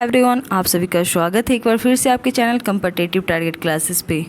Everyone, आप सभी का स्वागत है एक बार फिर से आपके चैनल कम्पिटिटिव टारगेट क्लासेस पे।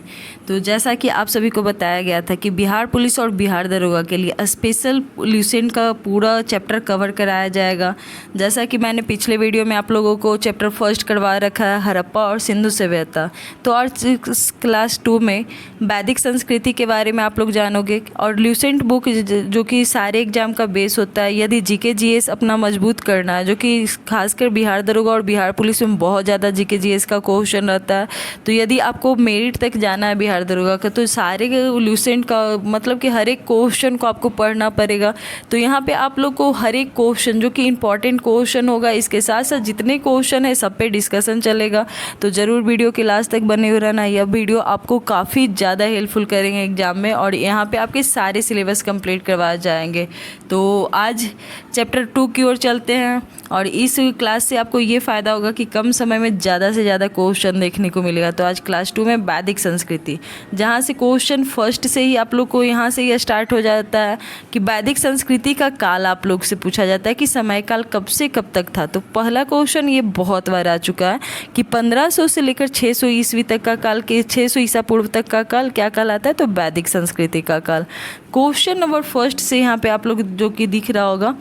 तो जैसा कि आप सभी को बताया गया था कि बिहार पुलिस और बिहार दरोगा के लिए स्पेशल ल्यूसेंट का पूरा चैप्टर कवर कराया जाएगा। जैसा कि मैंने पिछले वीडियो में आप लोगों को चैप्टर फर्स्ट करवा रखा है हड़प्पा और सिंधु सभ्यता, तो आज क्लास 2 में वैदिक संस्कृति के बारे में आप लोग जानोगे। और ल्यूसेंट बुक जो कि सारे एग्जाम का बेस होता है, यदि जीके जीएस अपना मजबूत करना है, जो कि खासकर बिहार दरोगा और बिहार पुलिस में बहुत ज़्यादा जीके जीएस का क्वेश्चन रहता है। तो यदि आपको मेरिट तक जाना है बिहार दरोगा का, तो सारे ल्यूसेंट का मतलब कि हर एक क्वेश्चन को आपको पढ़ना पड़ेगा। तो यहाँ पे आप लोग को हर एक क्वेश्चन जो कि इंपॉर्टेंट क्वेश्चन होगा, इसके साथ साथ जितने क्वेश्चन है सब पे डिस्कशन चलेगा। तो ज़रूर वीडियो के लास्ट तक बने हुए रहना। यह वीडियो आपको काफ़ी ज़्यादा हेल्पफुल करेंगे एग्जाम में, और यहाँ पे आपके सारे सिलेबस कंप्लीट करवाए जाएंगे। तो आज चैप्टर 2 की ओर चलते हैं, और इस क्लास से आपको ये फ़ायदा होगा कि कम समय में ज़्यादा से ज़्यादा क्वेश्चन देखने को मिलेगा। तो आज क्लास 2 में वैदिक संस्कृति, जहाँ से क्वेश्चन फर्स्ट से ही आप लोग को यहाँ से ये स्टार्ट हो जाता है कि वैदिक संस्कृति का काल आप लोग से पूछा जाता है कि समय काल कब से कब तक था। तो पहला क्वेश्चन ये बहुत बार आ चुका है कि 1500 से लेकर 600 ईस्वी तक का काल, के 600 ईसा पूर्व तक का काल क्या कहलाता है? तो वैदिक संस्कृति का काल। क्वेश्चन नंबर फर्स्ट से यहाँ पे आप लोग जो कि दिख रहा होगा,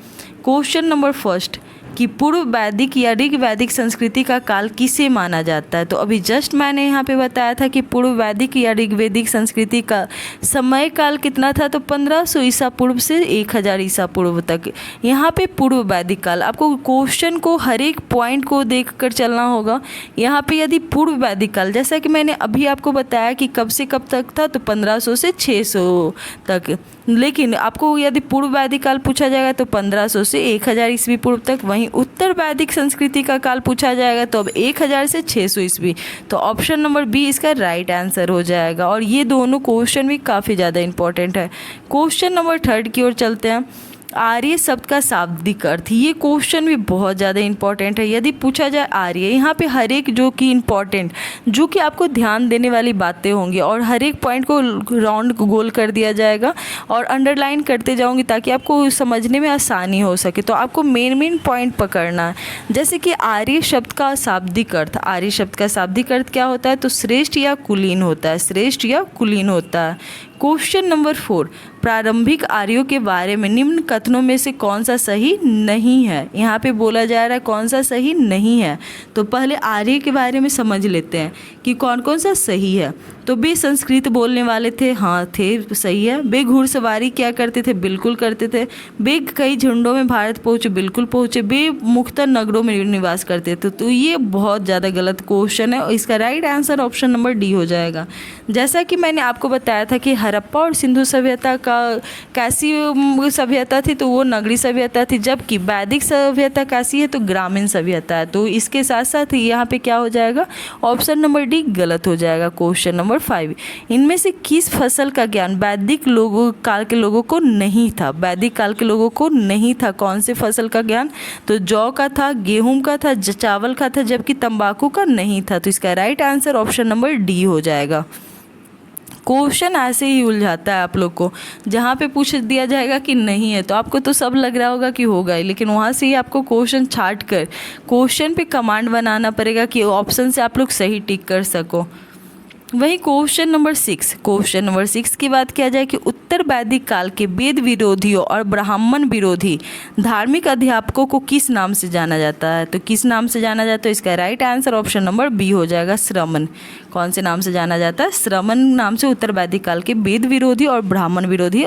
क्वेश्चन नंबर फर्स्ट कि पूर्व वैदिक या ऋग वैदिक संस्कृति का काल किसे माना जाता है। तो अभी जस्ट मैंने यहाँ पे बताया था कि पूर्व वैदिक या ऋग वैदिक संस्कृति का समय काल कितना था, तो 1500 ईसा पूर्व से 1000 ईसा पूर्व तक। यहाँ पे पूर्व वैदिक काल, आपको क्वेश्चन को हर एक पॉइंट को देख कर चलना होगा। यहाँ पे यदि पूर्व वैदिक काल, जैसा कि मैंने अभी आपको बताया कि कब से कब तक था, तो 1500 से 600 तक, लेकिन आपको यदि पूर्व वैदिक काल पूछा जाएगा तो 1500 से 1000 ईस्वी पूर्व तक। वहीं उत्तर वैदिक संस्कृति का काल पूछा जाएगा तो अब 1000 से 600 ईस्वी। तो ऑप्शन नंबर बी इसका राइट आंसर हो जाएगा, और ये दोनों क्वेश्चन भी काफ़ी ज़्यादा इंपॉर्टेंट है। क्वेश्चन नंबर थर्ड की ओर चलते हैं। आर्य शब्द का शाब्दिक अर्थ, ये क्वेश्चन भी बहुत ज़्यादा इंपॉर्टेंट है। यदि पूछा जाए आर्य, यहाँ पे हर एक जो कि इंपॉर्टेंट, जो कि आपको ध्यान देने वाली बातें होंगी, और हर एक पॉइंट को राउंड गोल कर दिया जाएगा और अंडरलाइन करते जाऊंगी ताकि आपको समझने में आसानी हो सके। तो आपको मेन पॉइंट पकड़ना है। जैसे कि आर्य शब्द का शाब्दिक अर्थ, आर्य शब्द का शाब्दिक अर्थ क्या होता है? तो श्रेष्ठ या कुलीन होता है, श्रेष्ठ या कुलीन होता है। क्वेश्चन नंबर 4, प्रारंभिक आर्यों के बारे में निम्न कथनों में से कौन सा सही नहीं है? यहाँ पे बोला जा रहा है कौन सा सही नहीं है। तो पहले आर्य के बारे में समझ लेते हैं कि कौन कौन सा सही है। तो वे संस्कृत बोलने वाले थे, हाँ थे, सही है। वे घुड़सवारी क्या करते थे? बिल्कुल करते थे। वे कई झुंडों में भारत पहुँचे, बिल्कुल पहुँचे। वे मुख्यतः नगरों में निवास करते थे। तो ये बहुत ज़्यादा गलत क्वेश्चन है, और इसका right answer option number D हो जाएगा। जैसा कि मैंने आपको बताया था कि हड़प्पा और सिंधु सभ्यता का कैसी सभ्यता थी, तो वो नगरीय सभ्यता थी, जबकि वैदिक सभ्यता कैसी है? तो ग्रामीण सभ्यता है। तो इसके साथ साथ यहाँ पे क्या हो जाएगा? ऑप्शन नंबर डी गलत हो जाएगा। क्वेश्चन नंबर 5, इनमें से किस फसल का ज्ञान वैदिक लोगों काल के लोगों को नहीं था? वैदिक काल के लोगों को नहीं था कौन से फसल का ज्ञान? तो जौ का था, गेहूं का था, चावल का था, जबकि तंबाकू का नहीं था। तो इसका right answer option number D हो जाएगा। क्वेश्चन ऐसे ही उलझाता है आप लोग को, जहाँ पे पूछ दिया जाएगा कि नहीं है, तो आपको तो सब लग रहा होगा कि होगा ही, लेकिन वहाँ से ही आपको क्वेश्चन छाट कर क्वेश्चन पे कमांड बनाना पड़ेगा कि ऑप्शन से आप लोग सही टिक कर सको। वही क्वेश्चन नंबर 6, क्वेश्चन नंबर 6 की बात किया जाए कि उत्तर वैदिक काल के वेद विरोधियों और ब्राह्मण विरोधी धार्मिक अध्यापकों को किस नाम से जाना जाता है? तो किस नाम से जाना जाता है? इसका right answer option number B हो जाएगा, श्रमण। कौन से नाम से जाना जाता है? श्रमण नाम से उत्तर वैदिक काल के वेद विरोधी और ब्राह्मण विरोधी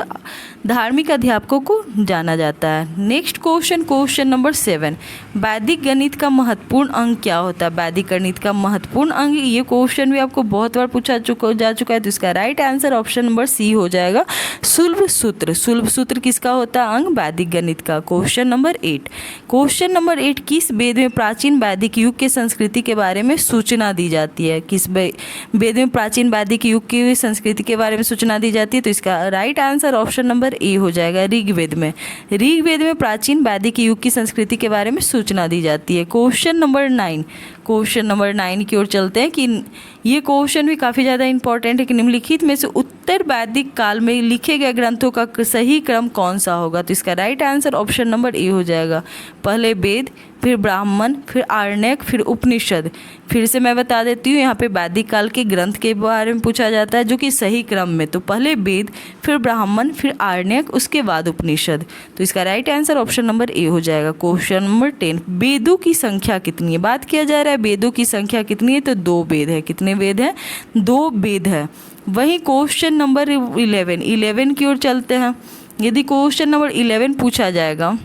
धार्मिक अध्यापकों को जाना जाता है। नेक्स्ट क्वेश्चन, क्वेश्चन नंबर 7, वैदिक गणित का महत्वपूर्ण अंग क्या होता है? वैदिक गणित का महत्वपूर्ण अंग, ये क्वेश्चन भी आपको बहुत बार पूछा जा चुका है। तो इसका right answer option number C हो जाएगा, सुलभ सूत्र। सुलभ सूत्र किसका होता है? अंग वैदिक गणित का। क्वेश्चन नंबर 8, क्वेश्चन नंबर 8, किस वेद में प्राचीन वैदिक युग के संस्कृति के बारे में सूचना दी जाती है? किस वेद में प्राचीन वैदिक युग की संस्कृति के बारे में सूचना दी जाती है? तो इसका राइट आंसर ऑप्शन नंबर ए हो जाएगा, ऋग्वेद में। ऋग्वेद में प्राचीन वैदिक युग की संस्कृति के बारे में सूचना दी जाती है। क्वेश्चन नंबर 9, क्वेश्चन नंबर 9 की ओर चलते हैं कि ये क्वेश्चन भी काफ़ी ज़्यादा इंपॉर्टेंट है कि निम्नलिखित में से उत्तर वैदिक काल में लिखे गए ग्रंथों का सही क्रम कौन सा होगा? तो इसका राइट आंसर ऑप्शन नंबर ए हो जाएगा। पहले वेद, फिर ब्राह्मण, फिर आरण्यक, फिर उपनिषद। फिर से मैं बता देती हूँ, यहाँ पे वैदिक काल के ग्रंथ के बारे में पूछा जाता है जो कि सही क्रम में, तो पहले वेद, फिर ब्राह्मण, फिर आरण्यक, उसके बाद उपनिषद। तो इसका राइट आंसर ऑप्शन नंबर ए हो जाएगा। क्वेश्चन नंबर 10, वेदों की संख्या कितनी है? बात किया जा रहा है वेदों की संख्या कितनी है, तो 2 वेद है। कितने वेद हैं? 2 वेद है। वहीं क्वेश्चन नंबर 11 की ओर चलते हैं। यदि क्वेश्चन नंबर 11 पूछा जाएगा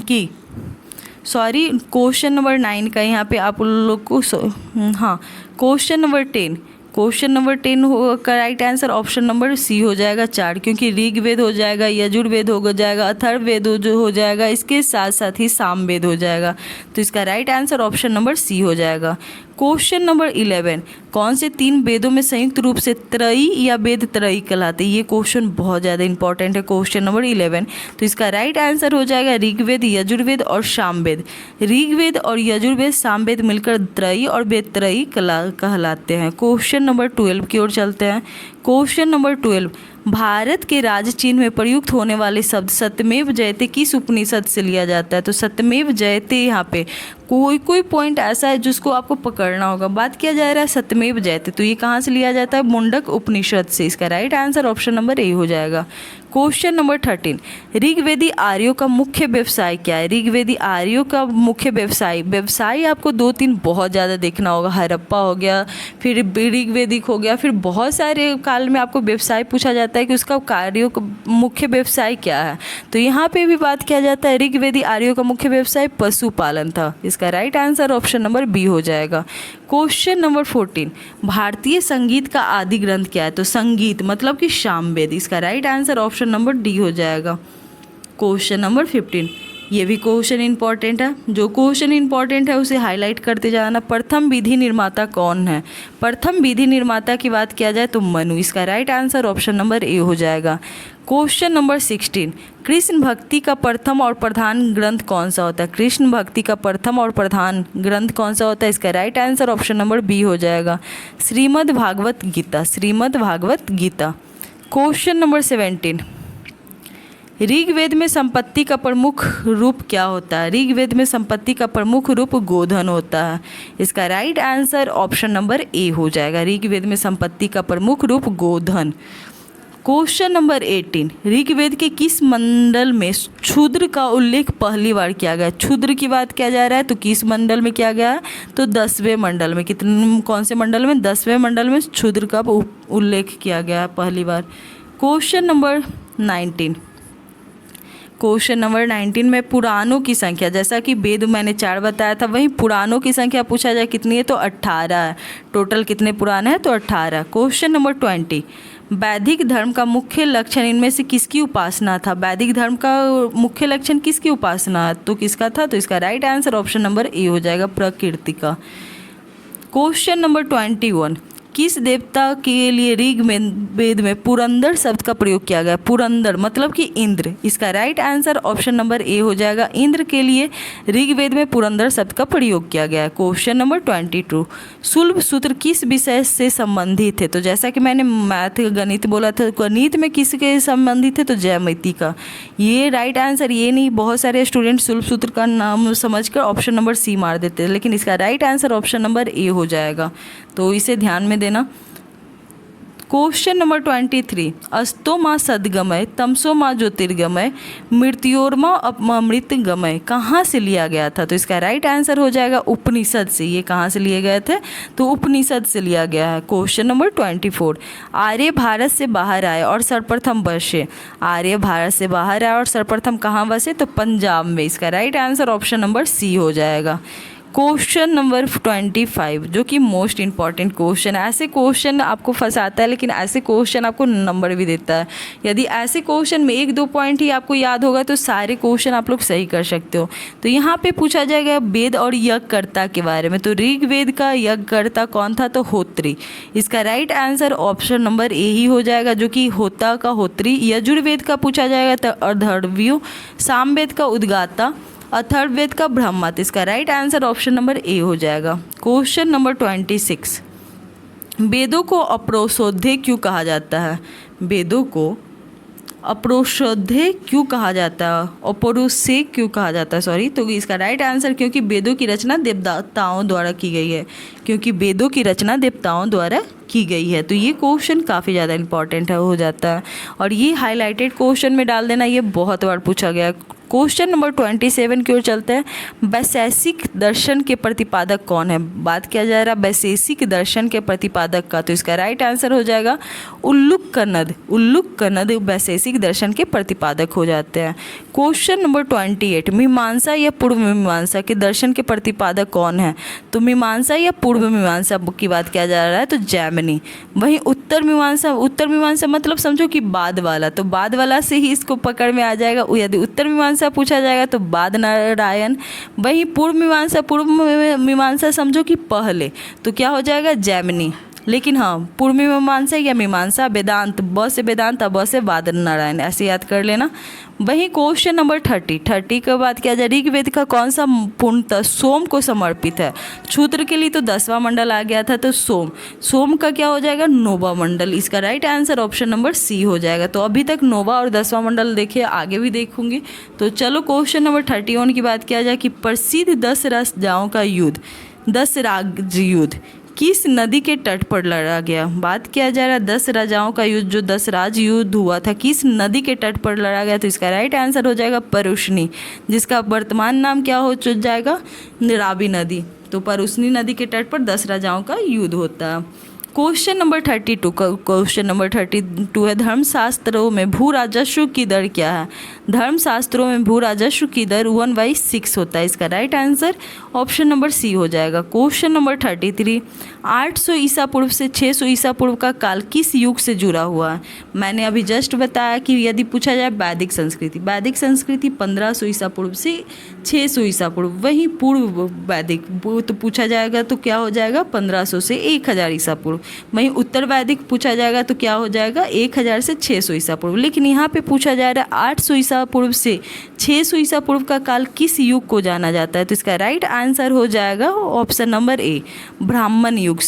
कि क्वेश्चन नंबर 9 का यहाँ पे आप लोग को हाँ, क्वेश्चन नंबर 10 का right answer option number C हो जाएगा 4, क्योंकि ऋग्वेद हो जाएगा, यजुर्वेद हो जाएगा, अथर्ववेद जो हो जाएगा, इसके साथ साथ ही सामवेद हो जाएगा। तो इसका right answer option number C हो जाएगा। क्वेश्चन नंबर 11, कौन से 3 वेदों में संयुक्त रूप से त्रयी या वेद त्रयी कहलाते हैं? ये क्वेश्चन बहुत ज़्यादा इंपॉर्टेंट है, क्वेश्चन नंबर 11। तो इसका राइट आंसर हो जाएगा ऋग्वेद, यजुर्वेद और सामवेद। ऋग्वेद और यजुर्वेद, सामवेद मिलकर त्रयी और वेद त्रयी कहलाते हैं। क्वेश्चन नंबर 12 की ओर चलते हैं। क्वेश्चन नंबर 12, भारत के राज्य चिन्ह में प्रयुक्त होने वाले शब्द सत्यमेव जयते किस उपनिषद से लिया जाता है? तो सत्यमेव जयते, यहाँ पे कोई पॉइंट ऐसा है जिसको आपको पकड़ना होगा। बात किया जा रहा है सत्यमेव जयते, तो ये कहाँ से लिया जाता है? मुंडक उपनिषद से। इसका राइट आंसर ऑप्शन नंबर ए हो जाएगा। क्वेश्चन नंबर 13, ऋग्वेदी आर्यों का मुख्य व्यवसाय क्या है? ऋग्वेदी आर्यों का मुख्य व्यवसाय आपको 2-3 बहुत ज़्यादा देखना होगा। हड़प्पा हो गया, फिर ऋग्वेदिक हो गया, फिर बहुत सारे काल में आपको व्यवसाय पूछा जाता है कि उसका कार्यों का मुख्य व्यवसाय क्या है। तो यहाँ पे भी बात किया जाता है ऋग्वेदी आर्यों का मुख्य व्यवसाय पशुपालन था। इसका right answer option number B हो जाएगा। क्वेश्चन नंबर 14, भारतीय संगीत का आदि ग्रंथ क्या है? तो संगीत मतलब कि सामवेद। इसका right answer option number D हो जाएगा। क्वेश्चन नंबर 15, ये भी क्वेश्चन इंपॉर्टेंट है। जो क्वेश्चन इंपॉर्टेंट है उसे हाईलाइट करते जाना। प्रथम विधि निर्माता कौन है? प्रथम विधि निर्माता की बात किया जाए तो मनु। इसका राइट आंसर ऑप्शन नंबर ए हो जाएगा। क्वेश्चन नंबर 16, कृष्ण भक्ति का प्रथम और प्रधान ग्रंथ कौन सा होता है? कृष्ण भक्ति का प्रथम और प्रधान ग्रंथ कौन सा होता है? इसका right answer option number B हो जाएगा। श्रीमद् भागवत गीता। श्रीमद् भागवत गीता। क्वेश्चन नंबर 17, ऋग्वेद में संपत्ति का प्रमुख रूप क्या होता है? ऋग्वेद में संपत्ति का प्रमुख रूप गोधन होता है। इसका राइट आंसर ऑप्शन नंबर ए हो जाएगा। ऋग्वेद में संपत्ति का प्रमुख रूप गोधन। क्वेश्चन नंबर 18, ऋग्वेद के किस मंडल में क्षुद्र का उल्लेख पहली बार किया गया? क्षुद्र की बात किया जा रहा है तो किस मंडल में किया गया है? तो 10वें मंडल में। कौन से मंडल में? 10वें मंडल में क्षुद्र का उल्लेख किया गया है पहली बार। क्वेश्चन नंबर 19, क्वेश्चन नंबर 19 में पुराणों की संख्या, जैसा कि वेद मैंने 4 बताया था, वहीं पुराणों की संख्या पूछा जाए कितनी है? तो 18 है। टोटल कितने पुराण हैं? तो 18। क्वेश्चन नंबर 20, वैदिक धर्म का मुख्य लक्षण इनमें से किसकी उपासना था? वैदिक धर्म का मुख्य लक्षण किसकी उपासना तो किसका था? तो इसका राइट आंसर ऑप्शन नंबर ए हो जाएगा, प्रकृति का। क्वेश्चन नंबर 21, किस देवता के लिए ऋग्वेद में पुरंदर शब्द का प्रयोग किया गया? पुरंदर मतलब कि इंद्र। इसका राइट आंसर ऑप्शन नंबर ए हो जाएगा। इंद्र के लिए ऋग्वेद में पुरंदर शब्द का प्रयोग किया गया है। क्वेश्चन नंबर 22, शुल्ब सूत्र किस विषय से संबंधित है? तो जैसा कि मैंने मैथ गणित बोला था, गणित में किसके संबंधित है? तो ज्यामिति का। ये राइट आंसर ये नहीं, बहुत सारे स्टूडेंट शुल्ब सूत्र का नाम समझकर ऑप्शन नंबर सी मार देते हैं, लेकिन इसका राइट आंसर ऑप्शन नंबर ए हो जाएगा, तो इसे ध्यान में देना। क्वेश्चन नंबर 23, अस्तो माँ सदगमय, तमसो माँ ज्योतिर्गमय, मृत्योर्मा अमृत गमय कहाँ से लिया गया था? तो इसका राइट आंसर हो जाएगा उपनिषद से। ये कहाँ से लिए गए थे? तो उपनिषद से लिया गया है। क्वेश्चन नंबर 24, आर्य भारत से बाहर आए और सर्वप्रथम बसे। आर्य भारत से बाहर आए और सर्वप्रथम कहाँ बसे? तो पंजाब में। इसका right answer option number C हो जाएगा। क्वेश्चन नंबर 25, जो कि मोस्ट इंपॉर्टेंट क्वेश्चन है। ऐसे क्वेश्चन आपको फंसाता है, लेकिन ऐसे क्वेश्चन आपको नंबर भी देता है। यदि ऐसे क्वेश्चन में 1-2 पॉइंट ही आपको याद होगा तो सारे क्वेश्चन आप लोग सही कर सकते हो। तो यहाँ पे पूछा जाएगा वेद और यज्ञकर्ता के बारे में। तो ऋग्वेद का यज्ञकर्ता कौन था? तो होत्री। इसका right answer option number A ही हो जाएगा, जो कि होता का होत्री। यजुर्वेद का पूछा जाएगा तो अर्धव्यु। सामवेद का उद्गाता। अथर्ववेद का ब्रह्मा। इसका राइट आंसर ऑप्शन नंबर ए हो जाएगा। क्वेश्चन नंबर 26, वेदों को अपौरुषेय क्यों कहा जाता है? वेदों को अपौरुषेय क्यों कहा जाता है? अपौरुषेय क्यों कहा जाता है, सॉरी। तो इसका राइट आंसर, क्योंकि वेदों की रचना देवताओं द्वारा की गई है, क्योंकि वेदों की रचना देवताओं द्वारा की गई है। तो ये क्वेश्चन काफ़ी ज़्यादा इंपॉर्टेंट है, हो जाता है, और ये हाईलाइटेड क्वेश्चन में डाल देना, ये बहुत बार पूछा गया है। क्वेश्चन नंबर 27 की ओर चलते हैं। वैशेषिक दर्शन के प्रतिपादक कौन है? बात किया जा रहा है वैशेषिक दर्शन के प्रतिपादक का, तो इसका राइट आंसर हो जाएगा उल्लूक कनद। उल्लूक कनद वैशेषिक दर्शन के प्रतिपादक हो जाते हैं। क्वेश्चन नंबर 28, मीमांसा या पूर्व मीमांसा के दर्शन के प्रतिपादक कौन है? तो मीमांसा या पूर्व मीमांसा की बात किया जा रहा है, तो जैमिनी। वहीं उत्तर मीमांसा मतलब समझो कि बाद वाला, तो बाद वाला से ही इसको पकड़ में आ जाएगा। यदि उत्तर मीमांसा पूछा जाएगा तो बाद नारायण। वहीं पूर्व मीमांसा समझो कि पहले, तो क्या हो जाएगा? जैमिनी। लेकिन हाँ, पूर्व मीमांसा या मीमांसा वेदांत, ब से वेदांत, ब से बाद नारायण, ऐसे याद कर लेना। वहीं क्वेश्चन नंबर 30 के बाद क्या जाए, ऋग्वेद का कौन सा पूर्णतः सोम को समर्पित है? क्षुद्र के लिए तो 10वां मंडल आ गया था, तो सोम का क्या हो जाएगा? 9वां मंडल। इसका right answer option number C हो जाएगा। तो अभी तक 9वां और 10वां मंडल देखिए, आगे भी देखूंगी। तो चलो क्वेश्चन नंबर 31 की बात किया जाए कि प्रसिद्ध 10 राजाओं का युद्ध, 10 राज युद्ध किस नदी के तट पर लड़ा गया? बात किया जा रहा है 10 राजाओं का युद्ध, जो 10 राज युद्ध हुआ था, किस नदी के तट पर लड़ा गया? तो इसका राइट आंसर हो जाएगा परुष्णी, जिसका वर्तमान नाम क्या हो जाएगा? रावी नदी। तो परुष्णी नदी के तट पर 10 राजाओं का युद्ध होता है। क्वेश्चन नंबर 32 है, धर्मशास्त्रों में भू राजस्व की दर क्या है? धर्मशास्त्रों में भू राजस्व की दर 1/6 होता है। इसका right answer option number C हो जाएगा। क्वेश्चन नंबर 33, 800 ईसा पूर्व से 600 ईसा पूर्व का काल किस युग से जुड़ा हुआ है? मैंने अभी जस्ट बताया कि यदि पूछा जाए वैदिक संस्कृति 1500 ईसा पूर्व से 600 ईसा पूर्व। वहीं पूर्व वैदिक तो पूछा जाएगा तो क्या हो जाएगा? 1500 से 1000 ईसा पूर्व। वहीं उत्तर वैदिक पूछा जाएगा तो क्या हो जाएगा? 1000 से 600 ईसा पूर्व। लेकिन यहाँ पे पूछा जा रहा है 800 ईसा पूर्व से 600 ईसा पूर्व का काल किस युग को जाना जाता है? तो इसका राइट आंसर हो जाएगा ऑप्शन नंबर ए, ब्राह्मण युग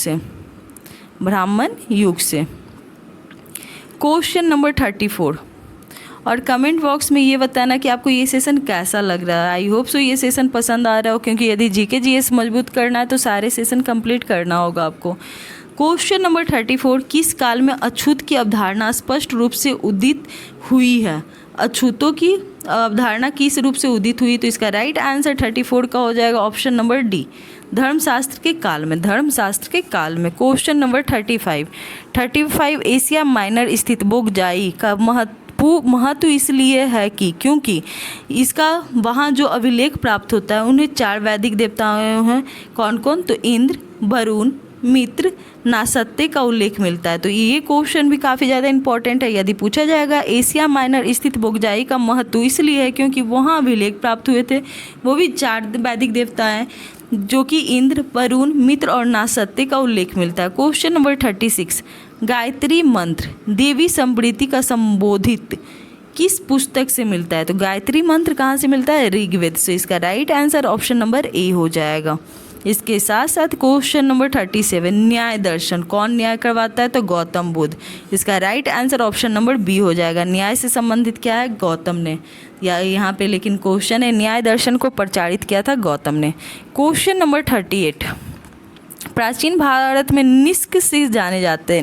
से। क्वेश्चन नंबर 34, और कमेंट बॉक्स में ये बताना कि आपको ये सेशन कैसा लग रहा है। आई होप सो ये सेशन पसंद आ रहा हो, क्योंकि यदि जीके जीएस मजबूत करना है तो सारे सेशन कंप्लीट करना होगा आपको। क्वेश्चन नंबर 34, किस काल में अछूत की अवधारणा स्पष्ट रूप से उदित हुई है? अछूतों की अवधारणा किस रूप से उदित हुई? तो इसका राइट आंसर 34 का हो जाएगा ऑप्शन नंबर डी, धर्मशास्त्र के काल में। क्वेश्चन नंबर 35, एशिया माइनर स्थित बोगजाई का महत्व इसलिए है कि क्योंकि इसका वहाँ जो अभिलेख प्राप्त होता है उन्हें 4 वैदिक देवताएं हैं। कौन कौन? तो इंद्र, वरुण, मित्र, नासत्य का उल्लेख मिलता है। तो ये क्वेश्चन भी काफ़ी ज़्यादा इंपॉर्टेंट है। यदि पूछा जाएगा एशिया माइनर स्थित बोगजाई का महत्व इसलिए है क्योंकि वहाँ अभिलेख प्राप्त हुए थे, वो भी 4 वैदिक देवता हैं, जो कि इंद्र, वरुण, मित्र और नासत्य का उल्लेख मिलता है। क्वेश्चन नंबर 36, गायत्री मंत्र देवी समृद्धि का संबोधित किस पुस्तक से मिलता है? तो गायत्री मंत्र कहाँ से मिलता है? ऋग्वेद से। इसका राइट आंसर ऑप्शन नंबर ए हो जाएगा। इसके साथ साथ क्वेश्चन नंबर 37, न्याय दर्शन कौन न्याय करवाता है? तो गौतम बुद्ध। इसका right answer option number B हो जाएगा। न्याय से संबंधित क्या है? गौतम ने। या यहाँ पे लेकिन क्वेश्चन है, न्याय दर्शन को प्रचारित किया था गौतम ने। क्वेश्चन नंबर 38, प्राचीन भारत में निष्क से जाने जाते हैं।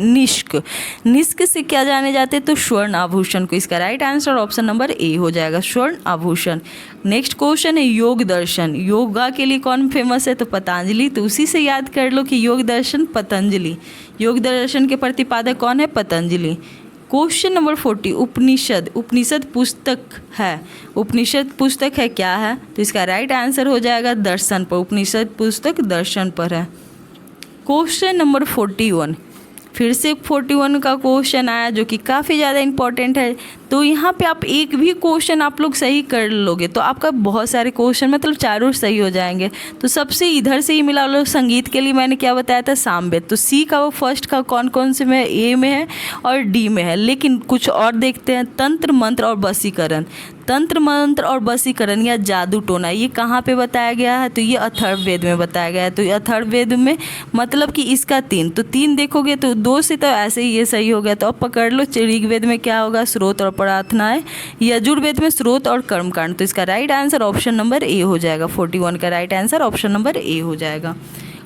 निष्क से क्या जाने जाते हैं? तो स्वर्ण आभूषण को। इसका राइट आंसर ऑप्शन नंबर ए हो जाएगा, स्वर्ण आभूषण। नेक्स्ट क्वेश्चन है योग दर्शन, योगा के लिए कौन फेमस है? तो पतंजलि। तो उसी से याद कर लो कि योग दर्शन पतंजलि, योग दर्शन के प्रतिपादक कौन है? पतंजलि। क्वेश्चन नंबर 40, उपनिषद पुस्तक है क्या है? तो इसका राइट आंसर हो जाएगा दर्शन पर। उपनिषद पुस्तक दर्शन पर है। क्वेश्चन नंबर 41, फिर से 41 का क्वेश्चन आया जो कि काफ़ी ज़्यादा इंपॉर्टेंट है। तो यहाँ पे आप एक भी क्वेश्चन आप लोग सही कर लोगे तो आपका बहुत सारे क्वेश्चन मतलब चारों सही हो जाएंगे। तो सबसे इधर से ही मिला लो, संगीत के लिए मैंने क्या बताया था? सामवेद। तो सी का वो फर्स्ट का कौन कौन से में? ए में है और डी में है। लेकिन कुछ और देखते हैं, तंत्र मंत्र और वशीकरण। तंत्र मंत्र और वशीकरण या जादू टोना ये कहाँ पे बताया गया है? तो ये अथर्ववेद में बताया गया है। तो ये अथर्ववेद में मतलब कि इसका 3, तो 3 देखोगे तो 2 से तो ऐसे ही ये सही हो गया। तो अब पकड़ लो, ऋग्वेद में क्या होगा? स्रोत और प्रार्थनाएं। यजुर्वेद में स्रोत और कर्मकांड। तो इसका राइट आंसर ऑप्शन नंबर ए हो जाएगा। 41 का राइट आंसर ऑप्शन नंबर ए हो जाएगा।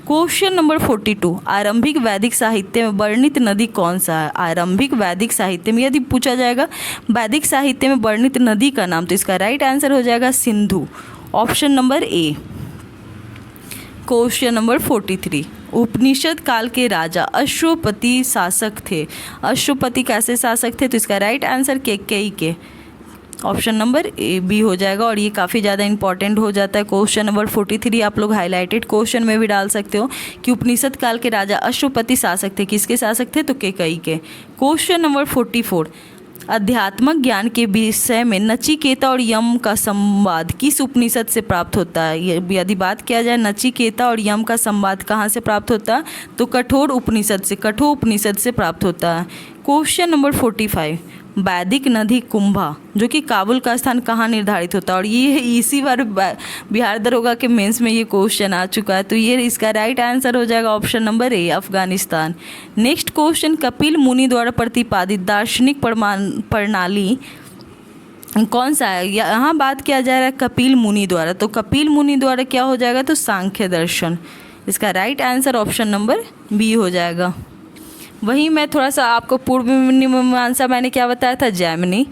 क्वेश्चन नंबर 42, आरंभिक वैदिक साहित्य में वर्णित नदी कौन सा है? आरंभिक वैदिक साहित्य में यदि पूछा जाएगा वैदिक साहित्य में वर्णित नदी का नाम, तो इसका राइट आंसर हो जाएगा सिंधु, ऑप्शन नंबर ए। क्वेश्चन नंबर 43, उपनिषद काल के राजा अश्वपति शासक थे। अश्वपति कैसे शासक थे? तो इसका राइट आंसर केकई के, ऑप्शन नंबर ए बी हो जाएगा। और ये काफ़ी ज़्यादा इंपॉर्टेंट हो जाता है। क्वेश्चन नंबर 43 आप लोग हाईलाइटेड क्वेश्चन में भी डाल सकते हो कि उपनिषद काल के राजा अश्वपति शासक थे। किसके शासक थे? तो केकई के। क्वेश्चन नंबर 44, अध्यात्मक ज्ञान के विषय में नचिकेता और यम का संवाद किस उपनिषद से प्राप्त होता है? यदि बात किया जाए नचिकेता और यम का संवाद कहाँ से प्राप्त होता है? तो कठोर उपनिषद से, कठोर उपनिषद से प्राप्त होता है। क्वेश्चन नंबर 45, वैदिक नदी कुंभा जो कि काबुल का स्थान कहाँ निर्धारित होता है? और ये इसी बार बिहार दरोगा के मेंस में ये क्वेश्चन आ चुका है। तो ये इसका राइट आंसर हो जाएगा ऑप्शन नंबर ए, अफगानिस्तान। नेक्स्ट क्वेश्चन, कपिल मुनि द्वारा प्रतिपादित दार्शनिक प्रणाली कौन सा है? यहाँ बात किया जा रहा है कपिल मुनि द्वारा। तो कपिल मुनि द्वारा क्या हो जाएगा? तो सांख्य दर्शन। इसका right answer option number B हो जाएगा। वहीं मैं थोड़ा सा आपको पूर्व मीमांसा मैंने क्या बताया था? जैमिनी।